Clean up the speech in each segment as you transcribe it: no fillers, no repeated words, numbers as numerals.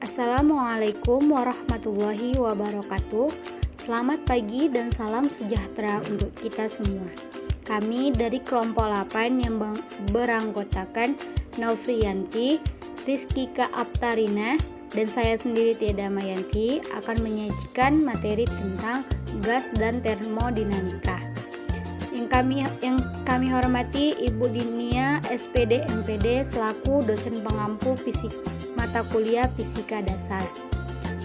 Assalamualaikum warahmatullahi wabarakatuh. Selamat pagi dan salam sejahtera untuk kita semua. Kami dari kelompok 8 yang beranggotakan Novriyanti, Rizkika Aptarina, dan saya sendiri Tia Damayanti akan menyajikan materi tentang gas dan termodinamika. Yang kami hormati Ibu Dinia SPD MPD selaku dosen pengampu mata kuliah Fisika Dasar.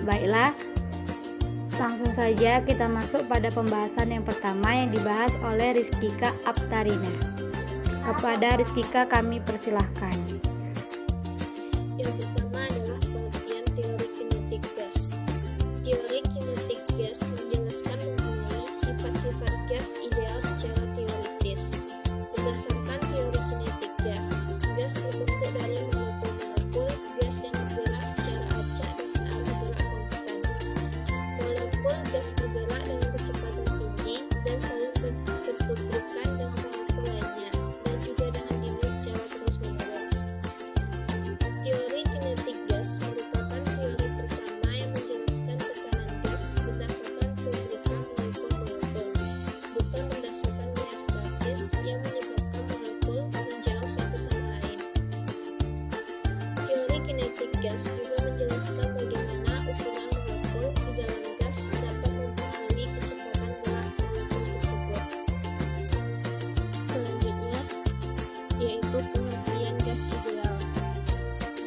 Baiklah, langsung saja kita masuk pada pembahasan yang pertama yang dibahas oleh Rizkika Aptarina. Kepada Rizkika kami persilahkan. Yang pertama adalah pengertian teori kinetik gas. Teori kinetik gas menjelaskan mengenai sifat-sifat gas ideal secara teoritis. Berdasarkan teori kinetik gas, gas terbentuk dari molekul-molekul gas yang bergerak secara acak dengan arah gerak konstan. Molekul gas bergerak dengan kecepatan tinggi dan saling bertumbukan dengan molekul lainnya, dan juga dengan tinggi secara terus-menerus. Teori kinetik gas merupakan teori pertama yang menjelaskan tekanan gas berdasarkan tumbukan molekul-molekul, bukan berdasarkan gaya statis yang menyebabkan molekul menjauh satu sama lain. Teori kinetik gas juga menjelaskan bagaimana ukuran molekul di dalam gas dapat mempengaruhi kecepatan gerak molekul tersebut. Selanjutnya, yaitu pengertian gas ideal.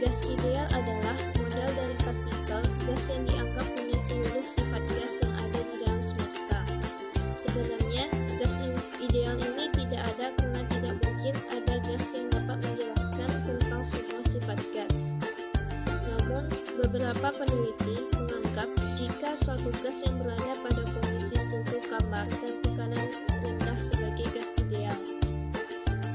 Gas ideal adalah model dari partikel gas yang dianggap punya seluruh sifat gas yang ada di dalam semesta. Sebenarnya, gas ideal ini tidak ada karena tidak mungkin ada gas yang dapat menjelaskan tentang semua sifat gas. Namun, beberapa peneliti menganggap jika suatu gas yang berada pada kondisi suhu kamar dan tekanan rendah sebagai gas ideal.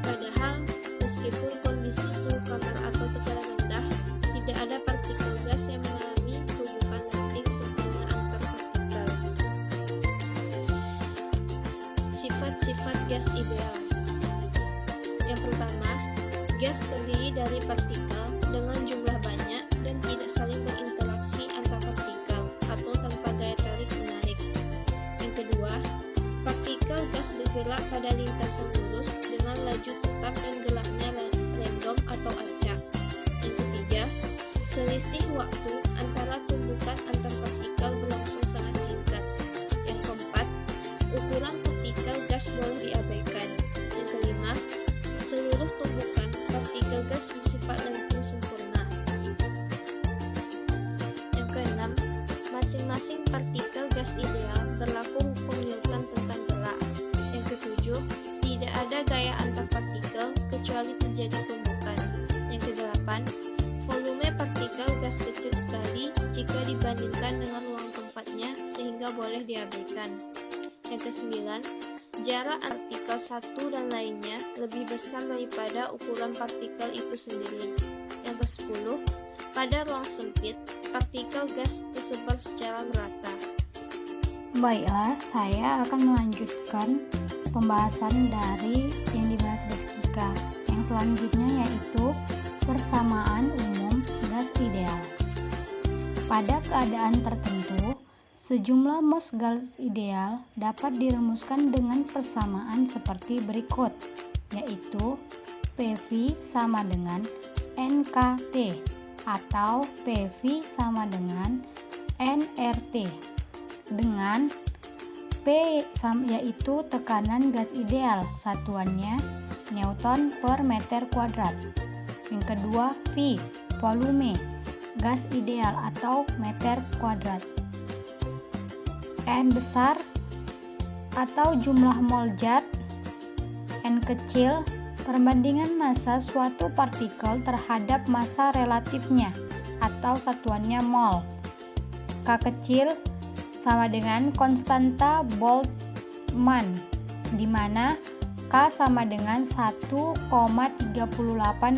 Padahal, meskipun kondisi suhu kamar atau tekanan rendah, tidak ada partikel gas yang mengalami tumbukan lentik sempurna antar partikel. Sifat-sifat gas ideal. Yang pertama, gas terdiri dari partikel dengan jumlah banyak dan tidak saling berinteraksi antar partikel atau tanpa gaya tarik menarik. Yang kedua, partikel gas bergerak pada lintasan lurus dengan laju tetap dan geraknya random atau acak. Yang ketiga, selisih waktu antara tumbukan antar partikel berlangsung sangat singkat. Yang keempat, ukuran partikel gas boleh diabaikan. Yang kelima, seluruh tumbukan partikel gas bersifat lenting sempurna. Yang keenam, masing-masing partikel gas ideal berlaku hukum Newton tentang gerak. Yang ketujuh, tidak ada gaya antar partikel kecuali terjadi tumbukan. Yang kedelapan, volume partikel gas kecil sekali jika dibandingkan dengan ruang tempatnya sehingga boleh diabaikan. Yang kesembilan, jarak partikel satu dan lainnya lebih besar daripada ukuran partikel itu sendiri. Yang kesepuluh, pada ruang sempit, partikel gas tersebar secara merata. Baiklah, saya akan melanjutkan pembahasan dari yang dibahas Rizkika. Yang selanjutnya yaitu persamaan umum gas ideal. Pada keadaan tertentu, sejumlah mos gas ideal dapat dirumuskan dengan persamaan seperti berikut, yaitu PV sama dengan NKT atau PV sama dengan nRT, dengan P yaitu tekanan gas ideal, satuannya Newton per meter kuadrat. Yang kedua, V, volume gas ideal atau meter kuadrat. N besar atau jumlah mol zat, N kecil perbandingan massa suatu partikel terhadap massa relatifnya atau satuannya mol. K kecil sama dengan konstanta Boltzmann, di mana K sama dengan 1,38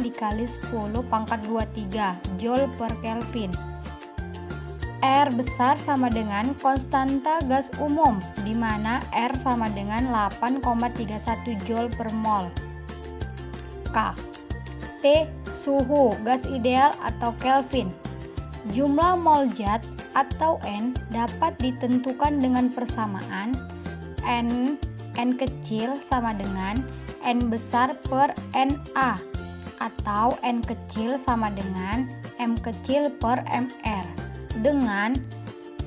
dikali 10 pangkat 23 Joule per Kelvin. R besar sama dengan konstanta gas umum, di mana R sama dengan 8,31 Joule per mol. K. T. Suhu gas ideal atau Kelvin. Jumlah mol zat atau N dapat ditentukan dengan persamaan N kecil sama dengan N besar per Na atau N kecil sama dengan M kecil per Mr dengan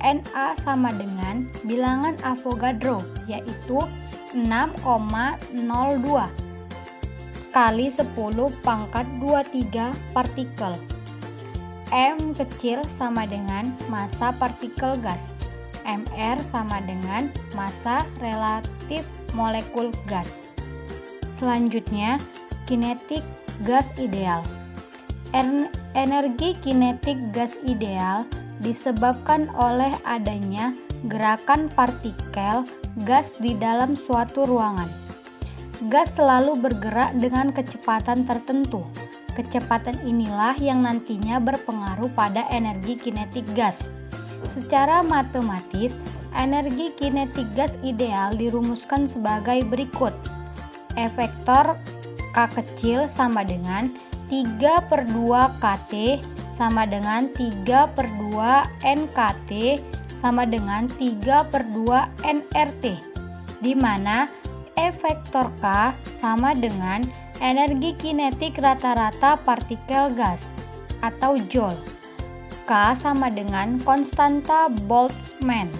Na sama dengan bilangan Avogadro yaitu 6,02 kali 10 pangkat 23 partikel. M kecil sama dengan massa partikel gas. Mr sama dengan massa relatif molekul gas. Selanjutnya, kinetik gas ideal. Energi kinetik gas ideal disebabkan oleh adanya gerakan partikel gas di dalam suatu ruangan. Gas selalu bergerak dengan kecepatan tertentu. Kecepatan inilah yang nantinya berpengaruh pada energi kinetik gas. Secara matematis, energi kinetik gas ideal dirumuskan sebagai berikut. E vektor K kecil sama dengan 3/2 KT sama dengan 3/2 NKT sama dengan 3/2 NRT, di mana E vektor K sama dengan energi kinetik rata-rata partikel gas atau Joule. K sama dengan konstanta Boltzmann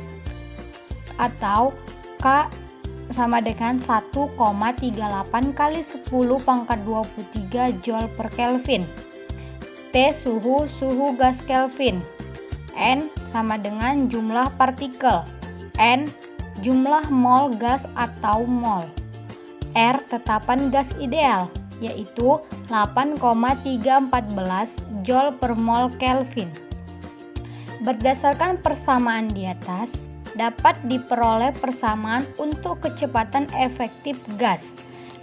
atau K sama dengan 1,38 kali 10 pangkat 23 Joule per Kelvin. T suhu gas Kelvin. N sama dengan jumlah partikel. N jumlah mol gas atau mol. R tetapan gas ideal yaitu 8,314 Joule per mol Kelvin. Berdasarkan persamaan di atas, dapat diperoleh persamaan untuk kecepatan efektif gas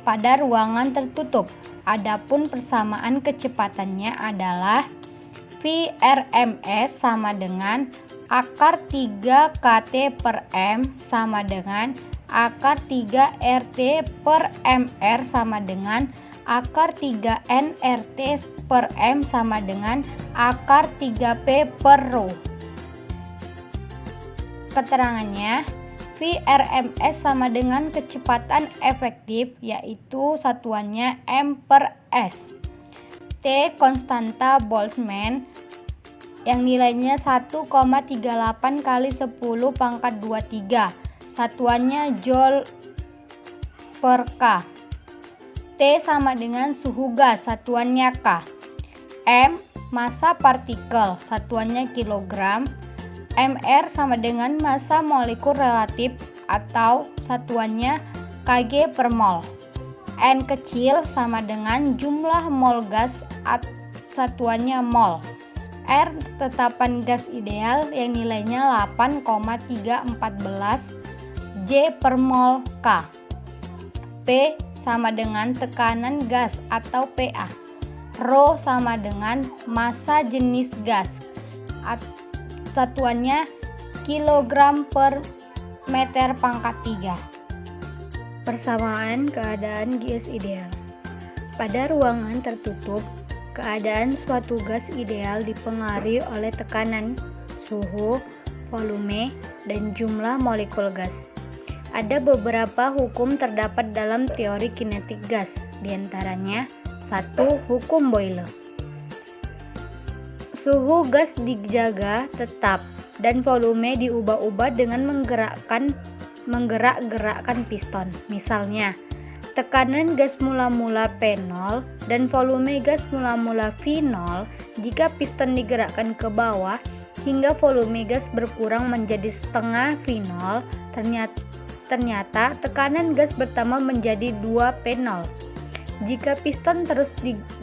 pada ruangan tertutup. Adapun persamaan kecepatannya adalah Vrms sama dengan akar 3 kT per M sama dengan akar 3 RT per Mr sama dengan akar 3 nRT per M sama dengan akar 3P per Rho. Keterangannya, Vrms sama dengan kecepatan efektif yaitu satuannya M per S. T konstanta Boltzmann yang nilainya 1,38 kali 10 pangkat 23. Satuannya Joule per K. T sama dengan suhu gas, satuannya K. M massa partikel, satuannya kilogram. Mr sama dengan massa molekul relatif atau satuannya Kg per mol. N kecil sama dengan jumlah mol gas satuannya mol. R tetapan gas ideal yang nilainya 8,314 J per mol K. P sama dengan tekanan gas atau PA. Rho sama dengan massa jenis gas. Satuannya kilogram per meter pangkat 3. Persamaan keadaan gas ideal. Pada ruangan tertutup, keadaan suatu gas ideal dipengaruhi oleh tekanan, suhu, volume, dan jumlah molekul gas. Ada beberapa hukum terdapat dalam teori kinetik gas, diantaranya 1. Hukum Boyle. Suhu gas dijaga tetap dan volume diubah-ubah dengan menggerak-gerakkan piston. Misalnya, tekanan gas mula-mula P0 dan volume gas mula-mula V0 jika piston digerakkan ke bawah hingga volume gas berkurang menjadi setengah V0, ternyata tekanan gas bertambah menjadi 2 P0. Jika piston terus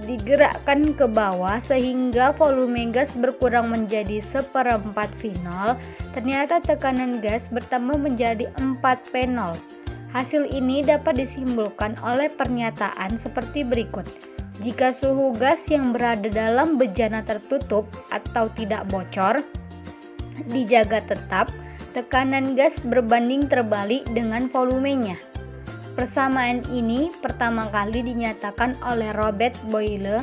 digerakkan ke bawah sehingga volume gas berkurang menjadi 1/4 V0, ternyata tekanan gas bertambah menjadi 4 P0. Hasil ini dapat disimpulkan oleh pernyataan seperti berikut. Jika suhu gas yang berada dalam bejana tertutup atau tidak bocor dijaga tetap, tekanan gas berbanding terbalik dengan volumenya. Persamaan ini pertama kali dinyatakan oleh Robert Boyle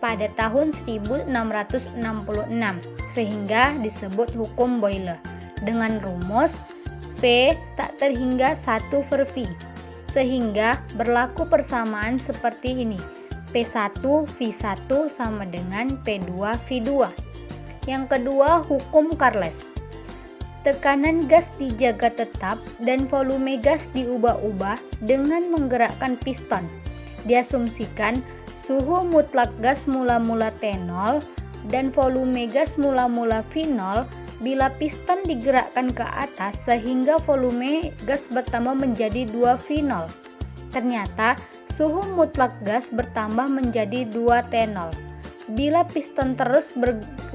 pada tahun 1666 sehingga disebut hukum Boyle. Dengan rumus P tak terhingga 1 per V, sehingga berlaku persamaan seperti ini. P1 V1 sama dengan P2 V2. Yang kedua, hukum Charles. Tekanan gas dijaga tetap dan volume gas diubah-ubah dengan menggerakkan piston. Diasumsikan suhu mutlak gas mula-mula T0 dan volume gas mula-mula V0 bila piston digerakkan ke atas sehingga volume gas bertambah menjadi 2 V0. Ternyata suhu mutlak gas bertambah menjadi 2 T0 bila piston terus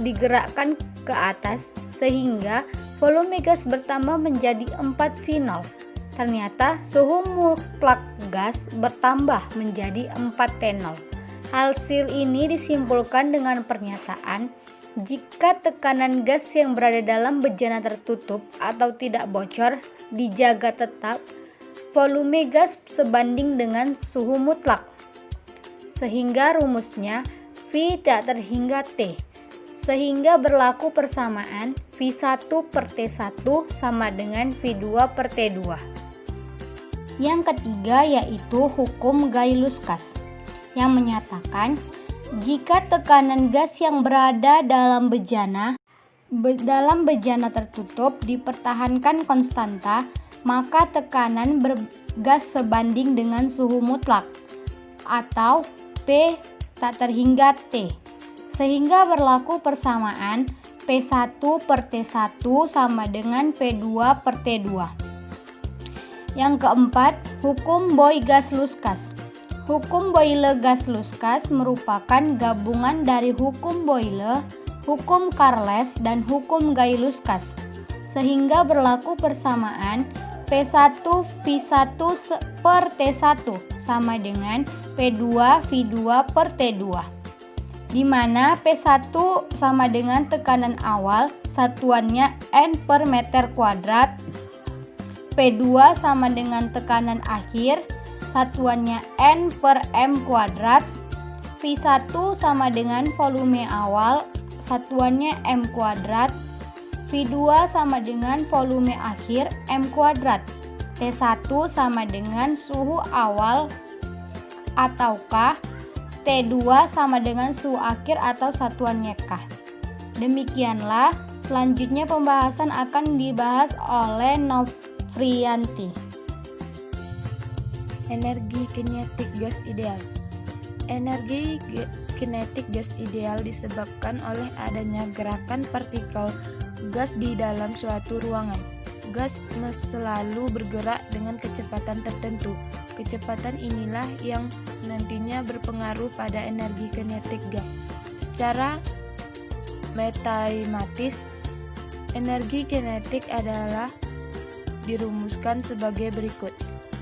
digerakkan ke atas sehingga volume gas bertambah menjadi 4 V0. Ternyata suhu mutlak gas bertambah menjadi 4 T0. Hasil ini disimpulkan dengan pernyataan jika tekanan gas yang berada dalam bejana tertutup atau tidak bocor dijaga tetap, volume gas sebanding dengan suhu mutlak. Sehingga rumusnya V tak terhingga T. Sehingga berlaku persamaan V1 per T1 sama dengan V2 per T2. Yang ketiga yaitu hukum Gay-Luskas yang menyatakan jika tekanan gas yang berada dalam bejana tertutup dipertahankan konstanta, maka tekanan gas sebanding dengan suhu mutlak atau P tak terhingga T. Sehingga berlaku persamaan P1 per T1 sama dengan P2 per T2. Yang keempat, hukum Boyle-Gas-Luskas. Hukum Boyle-Gas-Luskas merupakan gabungan dari hukum Boyle, hukum Charles, dan hukum Gay-Luskas. Sehingga berlaku persamaan P1 V1 per T1 sama dengan P2 V2 per T2. Di mana P1 sama dengan tekanan awal, satuannya N per meter kuadrat. P2 sama dengan tekanan akhir, satuannya N per M kuadrat. V1 sama dengan volume awal, satuannya M kuadrat. V2 sama dengan volume akhir, M kuadrat. T1 sama dengan suhu awal atau K. T2 sama dengan suhu akhir atau satuannya K. Demikianlah, selanjutnya pembahasan akan dibahas oleh Novrianti. Energi kinetik gas ideal. Energi kinetik gas ideal disebabkan oleh adanya gerakan partikel gas di dalam suatu ruangan. Gas selalu bergerak dengan kecepatan tertentu. Kecepatan inilah yang nantinya berpengaruh pada energi kinetik gas. Secara matematis, energi kinetik adalah dirumuskan sebagai berikut,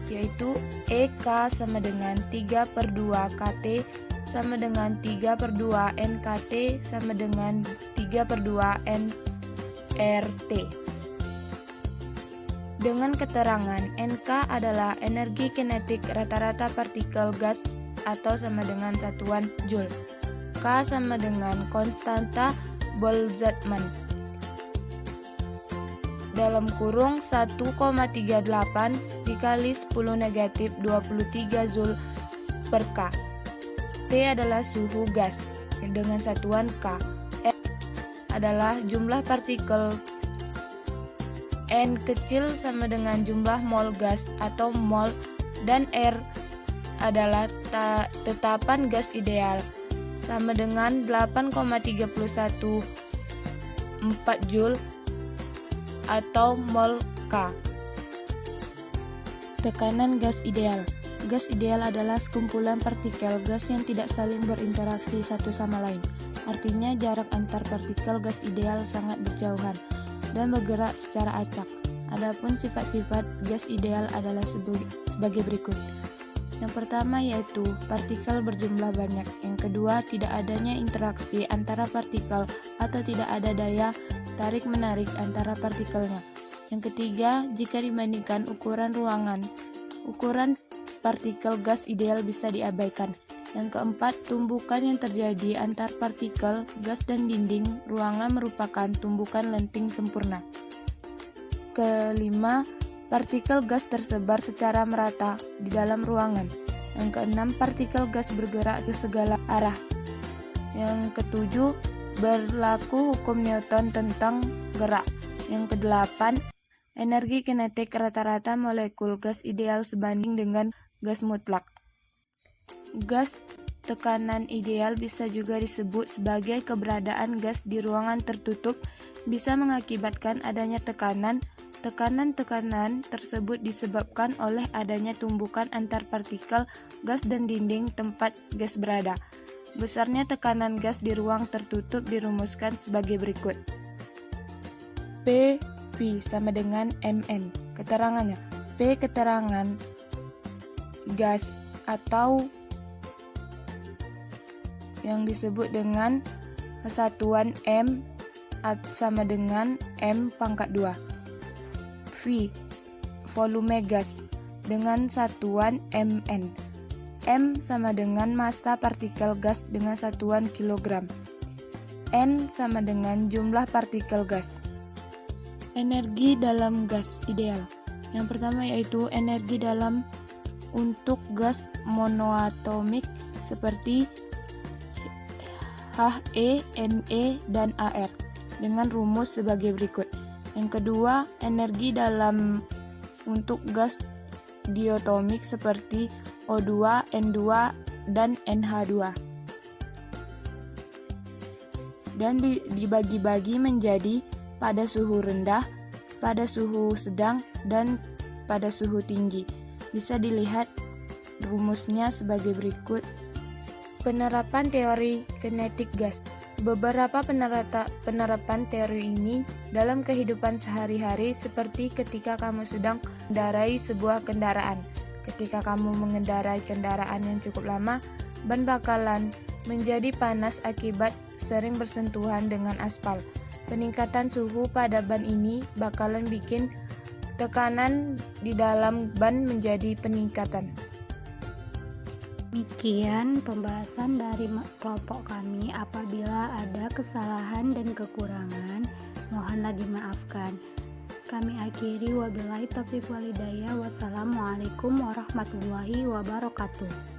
yaitu EK sama dengan 3/2 KT sama dengan 3/2 NKT sama dengan 3/2 nRT. Dengan keterangan NK adalah energi kinetik rata-rata partikel gas atau sama dengan satuan Joule. K sama dengan konstanta Boltzmann dalam kurung 1,38 dikali 10 negatif 23 Joule per K. T adalah suhu gas dengan satuan K. N adalah jumlah partikel. N kecil sama dengan jumlah mol gas atau mol, dan R adalah tetapan gas ideal sama dengan 8,314 Joule atau mol K. Tekanan gas ideal. Gas ideal adalah sekumpulan partikel gas yang tidak saling berinteraksi satu sama lain. Artinya jarak antar partikel gas ideal sangat berjauhan dan bergerak secara acak. Adapun sifat-sifat gas ideal adalah sebagai berikut. Yang pertama yaitu partikel berjumlah banyak. Yang kedua, tidak adanya interaksi antara partikel atau tidak ada daya tarik-menarik antara partikelnya. Yang ketiga, jika dibandingkan ukuran ruangan, ukuran partikel gas ideal bisa diabaikan. Yang keempat, tumbukan yang terjadi antar partikel, gas dan dinding ruangan merupakan tumbukan lenting sempurna. Kelima, partikel gas tersebar secara merata di dalam ruangan. Yang keenam, partikel gas bergerak ke segala arah. Yang ketujuh, berlaku hukum Newton tentang gerak. Yang kedelapan, energi kinetik rata-rata molekul gas ideal sebanding dengan gas mutlak. Gas tekanan ideal bisa juga disebut sebagai keberadaan gas di ruangan tertutup, bisa mengakibatkan adanya tekanan. Tekanan tersebut disebabkan oleh adanya tumbukan antar partikel gas dan dinding tempat gas berada. Besarnya tekanan gas di ruang tertutup dirumuskan sebagai berikut. P sama dengan Mn. Keterangannya, P keterangan gas atau yang disebut dengan satuan M sama dengan M pangkat 2. V, volume gas dengan satuan Mn. M sama dengan massa partikel gas dengan satuan kilogram. N sama dengan jumlah partikel gas. Energi dalam gas ideal. Yang pertama yaitu energi dalam untuk gas monoatomik seperti He, Ne, dan Ar dengan rumus sebagai berikut. Yang kedua, energi dalam untuk gas diatomik seperti O2, N2, dan NH2. Dan dibagi-bagi menjadi pada suhu rendah, pada suhu sedang, dan pada suhu tinggi. Bisa dilihat rumusnya sebagai berikut. Penerapan teori kinetik gas. Beberapa penerapan teori ini dalam kehidupan sehari-hari seperti ketika kamu sedang mengendarai sebuah kendaraan. Ketika kamu mengendarai kendaraan yang cukup lama, ban bakalan menjadi panas akibat sering bersentuhan dengan aspal. Peningkatan suhu pada ban ini bakalan bikin tekanan di dalam ban menjadi peningkatan. Demikian pembahasan dari kelompok kami. Apabila ada kesalahan dan kekurangan, mohonlah dimaafkan. Kami akhiri, wabillahi taufiq walhidayah. Wassalamualaikum warahmatullahi wabarakatuh.